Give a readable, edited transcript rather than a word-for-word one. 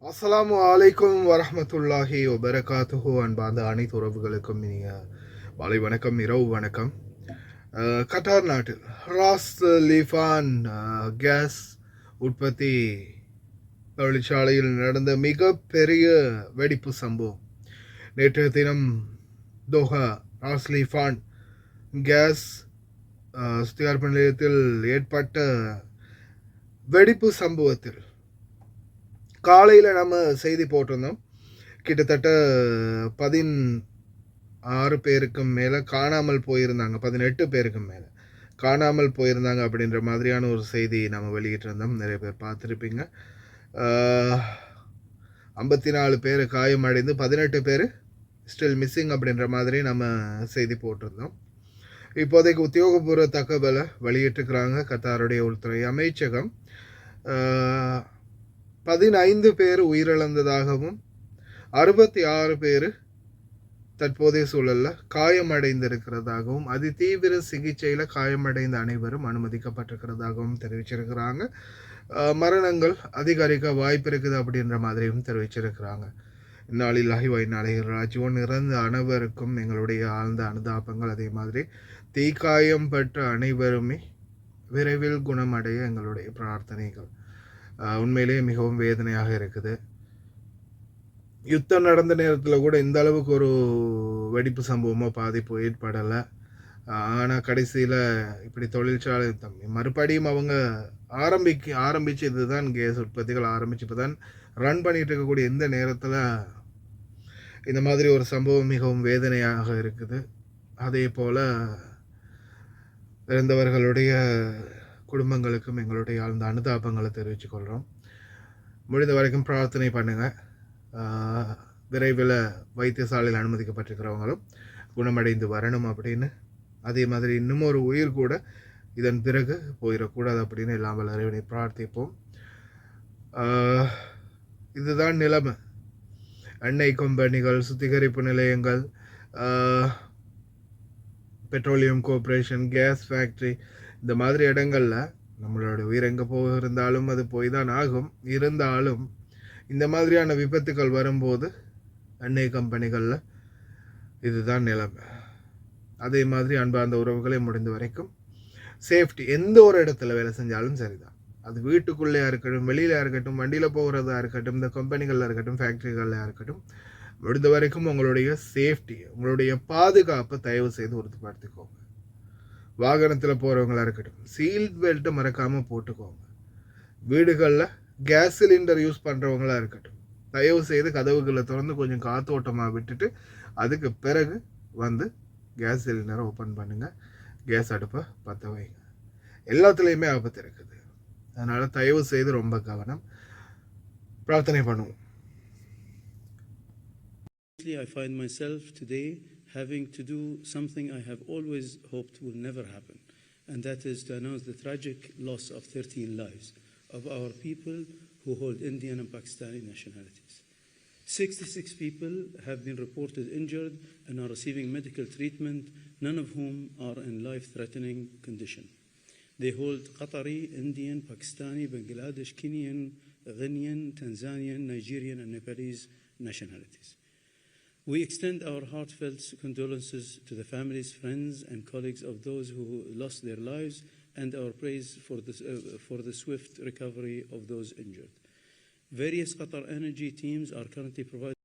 அஸ்ஸலாமு அலைக்கும் வரஹ்மத்துல்லாஹி வபரகாத்துஹு. அன்பார்ந்த அனைத்து உறவுகளுக்கும் இனிய மாலை வணக்கம், இரவு வணக்கம். கட்டார் நாட்டில் ராஸ் லீஃபான் கேஸ் உற்பத்தி தொழிற்சாலையில் நடந்த மிகப்பெரிய வெடிப்பு சம்பவம். நேற்றைய தினம் தோஹா ராஸ் லீஃபான் கேஸ் சுத்திகரிப்பு நிலையத்தில் ஏற்பட்ட வெடிப்பு சம்பவத்தில் காலையில் நம்ம செய்தி போட்டிருந்தோம். கிட்டத்தட்ட 16 பேருக்கும் மேலே காணாமல் போயிருந்தாங்க, 18 பேருக்கும் மேலே காணாமல் போயிருந்தாங்க அப்படின்ற மாதிரியான ஒரு செய்தி நம்ம வெளியிட்டிருந்தோம். நிறைய பேர் பார்த்துருப்பீங்க. 54 பேர் காயமடைந்து 18 பேர் ஸ்டில் மிஸ்ஸிங் அப்படின்ற மாதிரி நம்ம செய்தி போட்டிருந்தோம். இப்போதைக்கு உத்தியோகபூர்வ தகவலை வெளியிட்டிருக்கிறாங்க கத்தாருடைய உள்துறை அமைச்சகம். 15 பேர் உயிரிழந்ததாகவும் 66 பேர் தற்போதைய சூழலில் காயமடைந்திருக்கிறதாகவும் அதிதீவிர சிகிச்சையில் காயமடைந்த அனைவரும் அனுமதிக்கப்பட்டிருக்கிறதாகவும் தெரிவிச்சிருக்கிறாங்க. மரணங்கள் அதிகரிக்க வாய்ப்பு இருக்குது அப்படின்ற மாதிரியும் தெரிவிச்சிருக்கிறாங்க. இந்நாளில்லாஹி வ இன்னா இலைஹி ராஜிஊன். இறந்த அனைவருக்கும் எங்களுடைய ஆழ்ந்த அனுதாபங்கள். அதே மாதிரி தீக்காயம் பெற்ற அனைவருமே விரைவில் குணமடைய எங்களுடைய பிரார்த்தனைகள். உண்மையிலேயே மிகவும் வேதனையாக இருக்குது. யுத்தம் நடந்த நேரத்தில் கூட இந்த அளவுக்கு ஒரு வெடிப்பு சம்பவமோ பாதிப்பு ஏற்படலை. ஆனால் கடைசியில் இப்படி தொழிற்சாலை மறுபடியும் அவங்க ஆரம்பிச்சு இதுதான் கேஸ் உற்பத்திகள் ஆரம்பிச்சு இப்போ தான் ரன் பண்ணிட்டு இருக்கக்கூடிய இந்த நேரத்தில் இந்த மாதிரி ஒரு சம்பவம் மிகவும் வேதனையாக இருக்குது. அதே போல் இறந்தவர்களுடைய குடும்பங்களுக்கும் எங்களுடைய அந்த அனுதாபங்களை தெரிவித்து கொள்கிறோம். முடிந்த வரைக்கும் பிரார்த்தனை பண்ணுங்கள். விரைவில் வைத்தியசாலையில் அனுமதிக்கப்பட்டிருக்கிறவங்களும் குணமடைந்து வரணும் அப்படின்னு. அதே மாதிரி இன்னும் ஒரு உயிர் கூட இதன் பிறகு போயிடக்கூடாது அப்படின்னு எல்லாம் இறைவனை பிரார்த்திப்போம். இதுதான் நிலைமை. எண்ணெய் கம்பெனிகள், சுத்திகரிப்பு நிலையங்கள், பெட்ரோலியம் கோர்பரேஷன், கேஸ் ஃபேக்ட்ரி, இந்த மாதிரி இடங்களில் நம்மளோட உயிர் எங்கே போக இருந்தாலும் அது போய் தான் ஆகும். இருந்தாலும் இந்த மாதிரியான விபத்துக்கள் வரும்போது எண்ணெய் கம்பெனிகளில் இதுதான் நிலைமை. அதே மாதிரி அன்பார்ந்த உறவுகளை முடிந்த வரைக்கும் சேஃப்டி, எந்த ஒரு இடத்துல வேலை செஞ்சாலும் சரிதான். அது வீட்டுக்குள்ளேயா இருக்கட்டும், வெளியில இருக்கட்டும், வண்டியில் போகிறதா இருக்கட்டும், இந்த கம்பெனிகளில் இருக்கட்டும், ஃபேக்ட்ரிகளில் இருக்கட்டும், முடிந்த வரைக்கும் உங்களுடைய சேஃப்டி, உங்களுடைய பாதுகாப்பை தயவு செய்து உறுதிப்படுத்திக்கோங்க. வாகனத்தில் போகிறவங்களா இருக்கட்டும், சீட் பெல்ட்டை மறக்காமல் போட்டுக்கோங்க. வீடுகளில் கேஸ் சிலிண்டர் யூஸ் பண்ணுறவங்களா இருக்கட்டும், தயவு செய்து கதவுகளை திறந்து கொஞ்சம் காத்தோட்டமாக விட்டுட்டு அதுக்கு பிறகு வந்து கேஸ் சிலிண்டரை ஓப்பன் பண்ணுங்கள். கேஸ் அடுப்பை பற்ற வைங்க. எல்லாத்துலேயுமே ஆபத்து இருக்குது. அதனால் தயவு செய்து ரொம்ப கவனம். பிரார்த்தனை பண்ணுவோம். I find myself today having to do something I have always hoped will never happen, and that is to announce the tragic loss of 13 lives of our people who hold Indian and Pakistani nationalities. 66 people have been reported injured and are receiving medical treatment, none of whom are in life-threatening condition. They hold Qatari, Indian, Pakistani, Bangladesh, Kenyan, Ghanaian, Tanzanian, Nigerian, and Nepalese nationalities. We extend our heartfelt condolences to the families, friends, and colleagues of those who lost their lives, and our praise for the swift recovery of those injured. Various Qatar Energy teams are currently providing